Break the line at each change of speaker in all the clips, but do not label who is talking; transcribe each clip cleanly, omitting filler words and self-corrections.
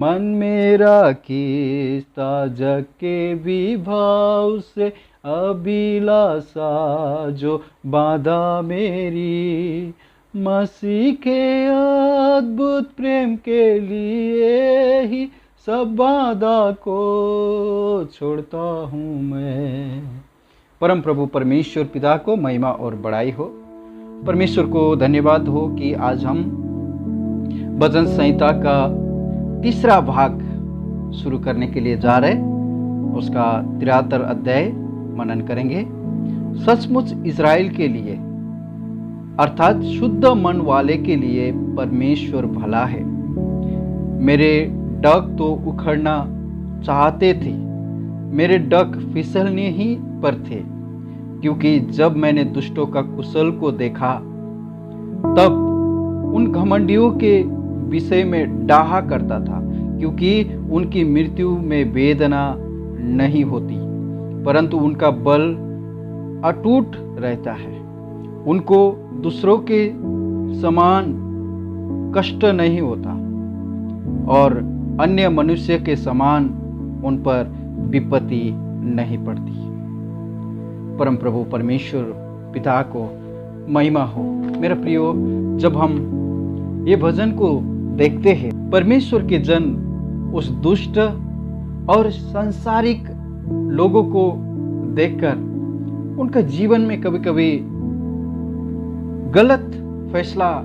मन मेरा खींचता जग के विभाव से, अभिलाषा जो बाधा मेरी, मसीह के अद्भुत प्रेम के लिए ही सब बाधा को छोड़ता हूँ मैं। परम प्रभु परमेश्वर पिता को महिमा और बड़ाई हो। परमेश्वर को धन्यवाद हो कि आज हम भजन संहिता का तीसरा भाग शुरू करने के लिए जा रहे, उसका 73 अध्याय मनन करेंगे। सचमुच इज़राइल के लिए अर्थात शुद्ध मन वाले के लिए परमेश्वर भला है। मेरे डग तो उखड़ना चाहते थे, मेरे डग फिसलने ही पर थे, क्योंकि जब मैंने दुष्टों का कुशल को देखा तब उन घमंडियों के विषय में डाहा करता था, क्योंकि उनकी मृत्यु में वेदना नहीं होती, परंतु उनका बल अटूट रहता है। उनको दूसरों के समान कष्ट नहीं होता और अन्य मनुष्य के समान उन पर विपत्ति नहीं पड़ती। परम प्रभु परमेश्वर पिता को महिमा हो। मेरा प्रियो, जब हम ये भजन को देखते हैं, परमेश्वर के जन उस दुष्ट और सांसारिक लोगों को देखकर उनका जीवन में कभी कभी गलत फैसला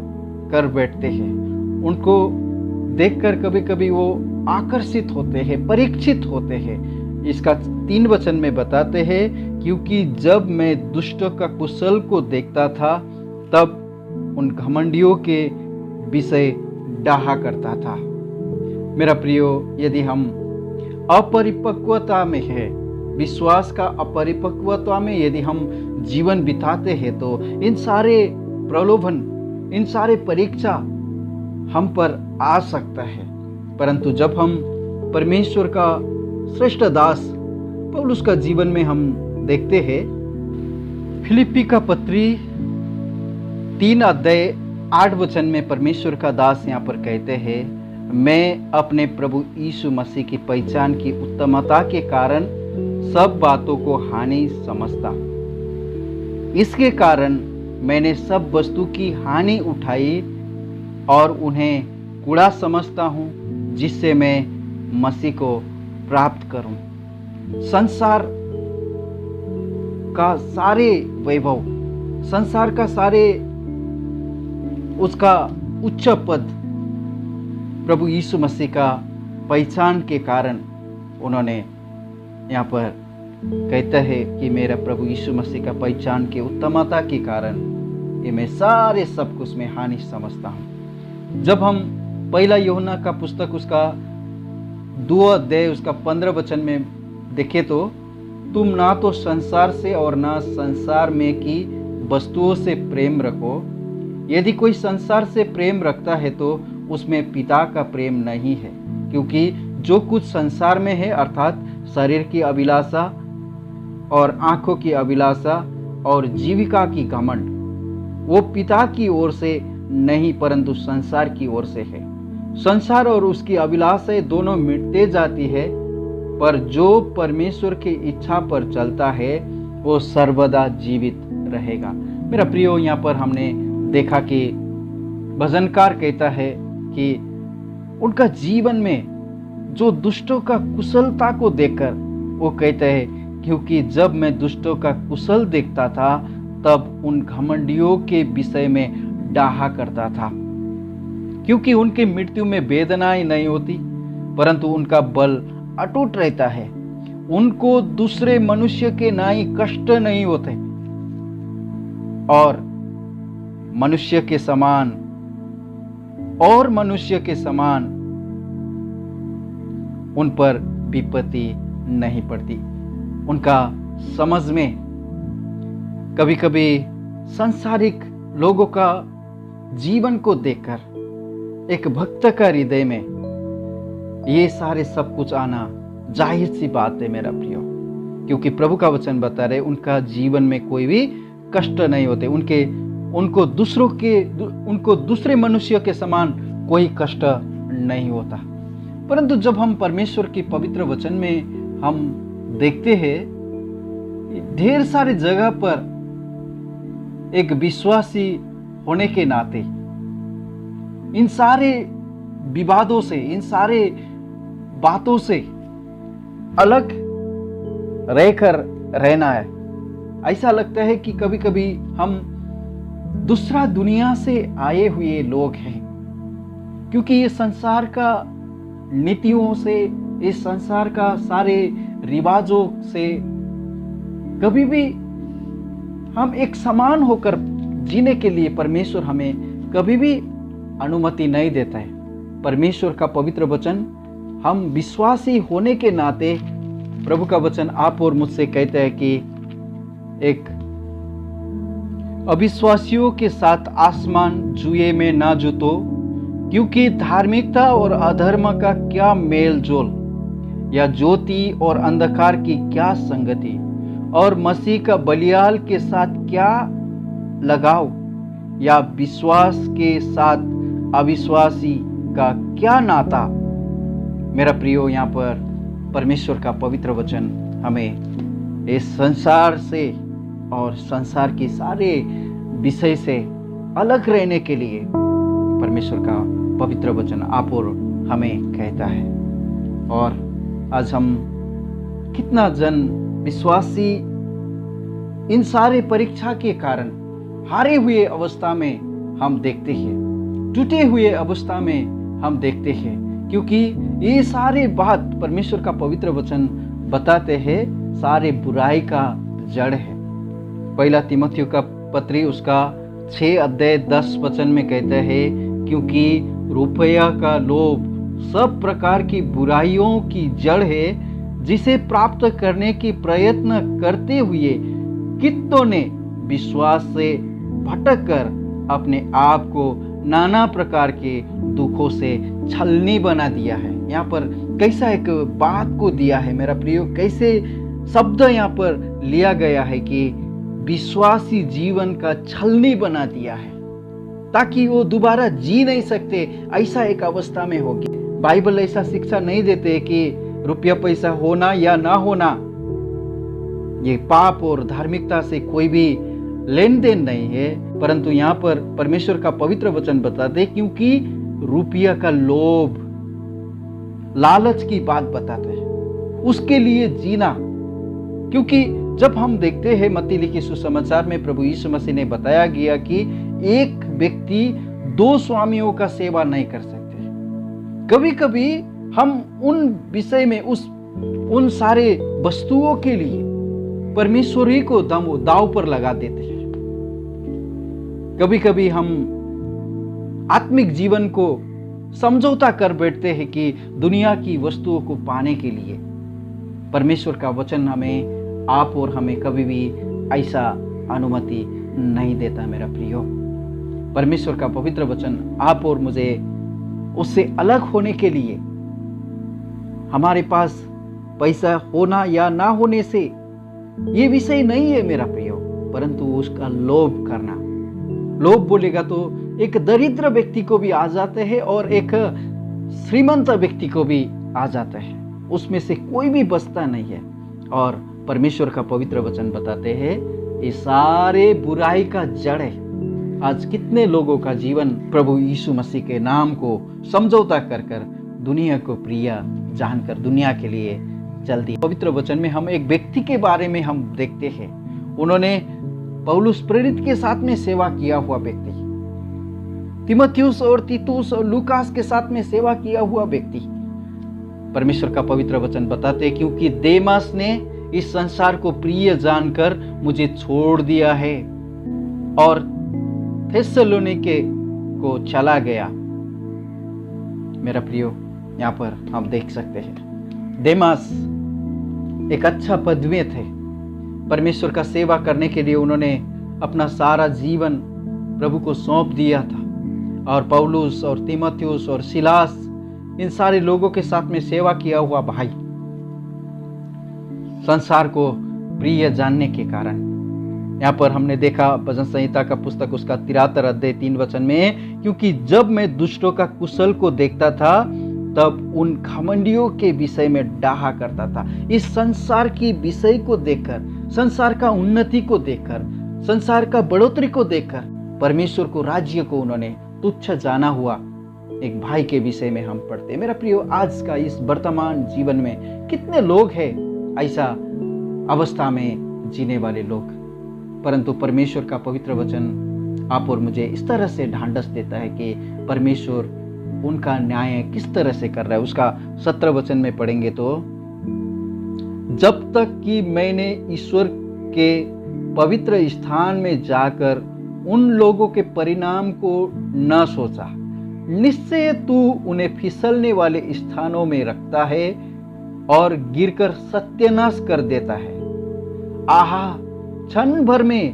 कर बैठते हैं। उनको देखकर कभी कभी वो आकर्षित होते हैं, परीक्षित होते हैं। इसका 3 वचन में बताते हैं, क्योंकि जब मैं दुष्टों का कुशल को देखता था तब उन घमंडियों के विषय डाहा करता था। मेरा प्रियो, यदि हम अपरिपक्वता में है, विश्वास का अपरिपक्वता में यदि हम जीवन बिताते हैं, तो इन सारे प्रलोभन, इन सारे परीक्षा हम पर आ सकता है। परंतु जब हम परमेश्वर का श्रेष्ठ दास पौलुस का जीवन में हम देखते हैं, फिलिप्पी का पत्री 3 अध्याय 8 वचन में परमेश्वर का दास यहाँ पर कहते हैं, मैं अपने प्रभु यीशु मसीह की पहचान की उत्तमता के कारण सब बातों को हानि समझता। इसके कारण मैंने सब वस्तु की हानि उठाई और उन्हें कूड़ा समझता हूँ, जिससे मैं मसीह को प्राप्त करूँ। संसार का सारे वैभव, संसार का सारे उसका उच्च पद प्रभु यीशु मसीह का पहचान के कारण उन्होंने यहाँ पर कहता है कि मेरा प्रभु यीशु मसीह का पहचान के उत्तमता के कारण ये मैं सारे सब कुछ में हानि समझता हूँ। जब हम पहला यूहन्ना का पुस्तक उसका 2 अध्याय उसका 15 वचन में देखें, तो तुम ना तो संसार से और ना संसार में की वस्तुओं से प्रेम रखो। यदि कोई संसार से प्रेम रखता है तो उसमें पिता का प्रेम नहीं है, क्योंकि जो कुछ संसार में है अर्थात शरीर की अभिलाषा और आंखों की अभिलाषा और जीविका की घमंड, वो पिता की ओर से नहीं परंतु संसार की ओर से है। संसार और उसकी अभिलाषाएं दोनों मिटते जाती है, पर जो परमेश्वर की इच्छा पर चलता है वो सर्वदा जीवित रहेगा। मेरा प्रियो, यहाँ पर हमने देखा कि भजनकार कहता है कि उनका जीवन में जो दुष्टों का कुशलता को देखकर वो कहते हैं, क्योंकि जब मैं दुष्टों का कुशल देखता था तब उन घमंडियों के विषय में डाहा करता था, क्योंकि उनकी मृत्यु में वेदनाएं नहीं होती परंतु उनका बल अटूट रहता है। उनको दूसरे मनुष्य के नाई कष्ट नहीं होते और मनुष्य के समान उन पर विपत्ति नहीं पड़ती। उनका समझ में कभी कभी सांसारिक लोगों का जीवन को देखकर एक भक्त का हृदय में ये सारे सब कुछ आना जाहिर सी बात है मेरा प्रियो, क्योंकि प्रभु का वचन बता रहे उनका जीवन में कोई भी कष्ट नहीं होते, उनको दूसरे मनुष्य के समान कोई कष्ट नहीं होता। परंतु जब हम परमेश्वर के पवित्र वचन में हम देखते हैं, ढेर सारे जगह पर एक विश्वासी होने के नाते इन सारे विवादों से, इन सारे बातों से अलग रहकर रहना है। ऐसा लगता है कि कभी कभी हम दूसरा दुनिया से आए हुए लोग हैं, क्योंकि ये संसार का नीतियों से, इस संसार का सारे रिवाजों से कभी भी हम एक समान होकर जीने के लिए परमेश्वर हमें कभी भी अनुमति नहीं देता है। परमेश्वर का पवित्र वचन, हम विश्वासी होने के नाते प्रभु का वचन आप और मुझसे कहता है कि एक अविश्वासियों के साथ आसमान जुए में ना जुतो, क्योंकि धार्मिकता और अधर्म का क्या मेल जोल, या ज्योति और अंधकार की क्या संगति, और मसीह का बलियाल के साथ क्या लगाव, या विश्वास के साथ अविश्वासी का क्या नाता। मेरा प्रियो, यहाँ पर परमेश्वर का पवित्र वचन हमें इस संसार से और संसार के सारे विषय से अलग रहने के लिए परमेश्वर का पवित्र वचन आप और हमें कहता है। और आज हम कितना जन विश्वासी इन सारे परीक्षा के कारण हारे हुए अवस्था में हम देखते हैं, टूटे हुए अवस्था में हम देखते हैं, क्योंकि ये सारे बात परमेश्वर का पवित्र वचन बताते हैं सारे बुराई का जड़ है। पहला तीमुथियुस का पत्री उसका 6 अध्याय 10 वचन में कहते हैं, क्योंकि रुपया का लोभ सब प्रकार की बुराइयों की जड़ है, जिसे प्राप्त करने की प्रयत्न करते हुए कितनों ने विश्वास से भटक कर अपने आप को नाना प्रकार के दुखों से छलनी बना दिया है। यहाँ पर कैसा एक बात को दिया है मेरा प्रियो, कैसे शब्द यहाँ पर लिया गया है कि विश्वासी जीवन का छलनी बना दिया है, ताकि वो दोबारा जी नहीं सकते, ऐसा एक अवस्था में होगी। बाइबल ऐसा शिक्षा नहीं देते कि रुपया पैसा होना या ना होना ये पाप और धार्मिकता से कोई भी लेन देन नहीं है, परंतु यहाँ पर परमेश्वर का पवित्र वचन बताते क्योंकि रुपया का लोभ, लालच की बात बताते हैं, उसके लिए जीना। क्योंकि जब हम देखते हैं मत्ती लिखी सुसमाचार में प्रभु यीशु मसीह ने बताया गया कि एक व्यक्ति 2 स्वामियों का सेवा नहीं कर सकते। कभी कभी हम उन विषय में उन सारे वस्तुओं के लिए परमेश्वर ही को दाव पर लगा देते हैं। कभी कभी हम आत्मिक जीवन को समझौता कर बैठते हैं कि दुनिया की वस्तुओं को पाने के लिए। परमेश्वर का वचन हमें, आप और हमें कभी भी ऐसा अनुमति नहीं देता मेरा प्रियो। परमेश्वर का पवित्र वचन आप और मुझे उससे अलग होने के लिए, हमारे पास पैसा होना या ना होने से ये विषय नहीं है मेरा प्रियो, परंतु उसका लोभ करना। लोभ बोलेगा तो एक दरिद्र व्यक्ति को भी आ जाते हैं और एक श्रीमंत व्यक्ति को भी आ जाता है, उसमें से कोई भी बचता नहीं है। और परमेश्वर का पवित्र वचन बताते हैं ये सारे बुराई का जड़ है। आज कितने लोगों का जीवन प्रभु यीशु मसीह के नाम को समझौता कर कर दुनिया को प्रिय जानकर दुनिया के लिए चल दी। पवित्र वचन में हम एक व्यक्ति के बारे में हम देखते हैं, उन्होंने पौलुस प्रेरित के साथ में सेवा किया हुआ व्यक्ति, तीमुथियुस और तीतुस और लूकास के साथ में सेवा किया हुआ व्यक्ति। परमेश्वर का पवित्र वचन बताते हैं क्योंकि देमास ने इस संसार को प्रिय जानकर मुझे छोड़ दिया है और थेसलोनिके को चला गया। मेरा प्रियो, यहाँ पर हम देख सकते हैं देमास एक अच्छा पद में थे। परमेश्वर का सेवा करने के लिए उन्होंने अपना सारा जीवन प्रभु को सौंप दिया था। और पौलुस और तीमुथियुस और सिलास, इन सारे लोगों के साथ में सेवा किया हुआ भाई, संसार को प्रिय जानने के कारण, यहाँ पर हमने देखा भजन संहिता का पुस्तक उसका 73 अध्याय 3 वचन में, क्योंकि जब मैं दुष्टों का कुशल को देखता था तब उन घमंडियों के विषय में डाहा करता था। इस संसार की विषय को देखकर, संसार का उन्नति को देखकर, संसार का बढ़ोतरी को देखकर परमेश्वर को, राज्य को उन्होंने तुच्छ जाना हुआ एक भाई के विषय में हम पढ़ते। मेरा प्रियो, आज का इस वर्तमान जीवन में कितने लोग हैं ऐसा अवस्था में जीने वाले लोग, परंतु परमेश्वर का पवित्र वचन आप और मुझे इस तरह से ढांढस देता है कि परमेश्वर उनका न्याय किस तरह से कर रहा है। उसका 17 वचन में पढ़ेंगे तो, जब तक कि मैंने ईश्वर के पवित्र स्थान में जाकर उन लोगों के परिणाम को न सोचा, निश्चय तू उन्हें फिसलने वाले स्थानों में रखता है और गिरकर सत्यानाश कर देता है। आहा, क्षण भर में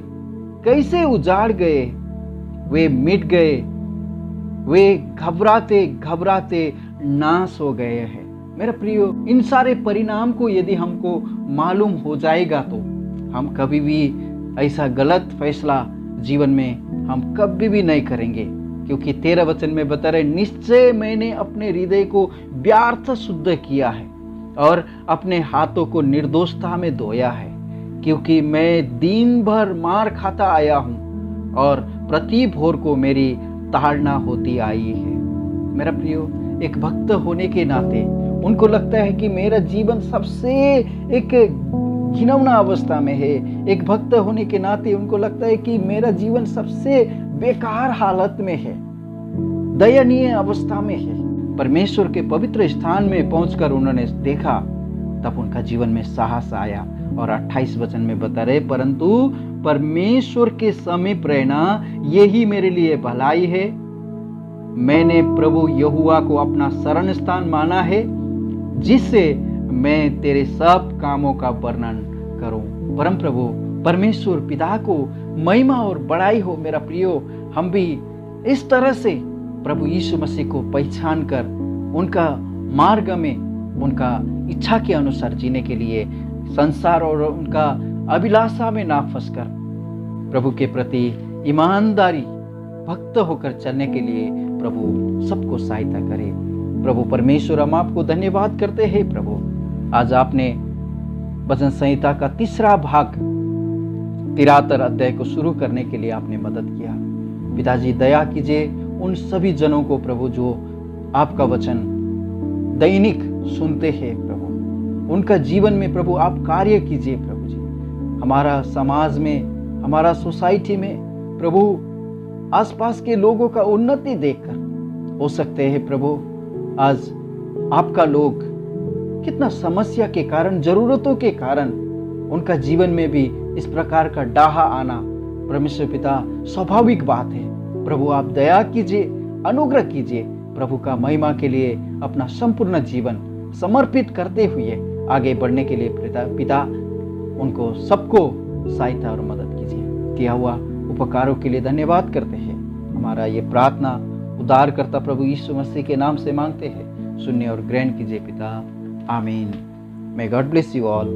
कैसे उजाड़ गए, वे मिट गए, वे घबराते घबराते नाश हो गए हैं। मेरा प्रियो, इन सारे परिणाम को यदि हमको मालूम हो जाएगा तो हम कभी भी ऐसा गलत फैसला जीवन में हम कभी भी नहीं करेंगे, क्योंकि 13 वचन में बता रहे, निश्चय मैंने अपने हृदय को व्यर्थ शुद्ध किया है और अपने हाथों को निर्दोषता में धोया है, क्योंकि मैं दिन भर मार खाता आया हूं और प्रति भोर को मेरी ताड़ना होती आई है। मेरा प्रियो, एक भक्त होने के नाते उनको लगता है कि मेरा जीवन सबसे एक घिनौना अवस्था में है। एक भक्त होने के नाते उनको लगता है कि मेरा जीवन सबसे बेकार हालत में है, दयनीय अवस्था में है। परमेश्वर के पवित्र स्थान में पहुंचकर उन्होंने देखा, तब उनका जीवन में साहस आया। और 28 वचन में बता रहे, परंतु परमेश्वर के समीप रहना यही मेरे लिए भलाई है। मैंने प्रभु यहोवा को अपना शरण स्थान माना है, जिससे मैं तेरे सब कामों का वर्णन करूं। परम प्रभु परमेश्वर पिता को महिमा और बड़ाई हो। मेरा प्रियो, हम भी इस तरह से प्रभु यीशु मसीह को पहचान कर उनका मार्ग में, उनका इच्छा के अनुसार जीने के लिए, संसार और उनका अभिलाषा में ना फंसकर प्रभु के प्रति ईमानदारी भक्त होकर चलने के लिए प्रभु सबको सहायता करे। प्रभु परमेश्वर, हम आपको धन्यवाद करते हैं। प्रभु, आज आपने वचन संहिता का 3रा भाग 73 अध्याय को शुरू करने के लिए आपने मदद किया। पिताजी, दया कीजिए उन सभी जनों को प्रभु जो आपका वचन दैनिक सुनते हैं। प्रभु, उनका जीवन में प्रभु आप कार्य कीजिए। प्रभु जी, हमारा समाज में, हमारा सोसाइटी में प्रभु आसपास के लोगों का उन्नति देखकर हो सकते हैं प्रभु आज आपका लोग कितना समस्या के कारण, जरूरतों के कारण उनका जीवन में भी इस प्रकार का डाहा आना परमेश्वर पिता स्वाभाविक बात है। प्रभु आप दया कीजिए, अनुग्रह कीजिए। प्रभु का महिमा के लिए अपना संपूर्ण जीवन समर्पित करते हुए आगे बढ़ने के लिए पिता उनको सबको सहायता और मदद कीजिए। किया हुआ उपकारों के लिए धन्यवाद करते हैं। हमारा ये प्रार्थना उद्धारकर्ता प्रभु यीशु मसीह के नाम से मांगते हैं। सुनिए और ग्रहण कीजिए पिता। आमीन। May God bless you all.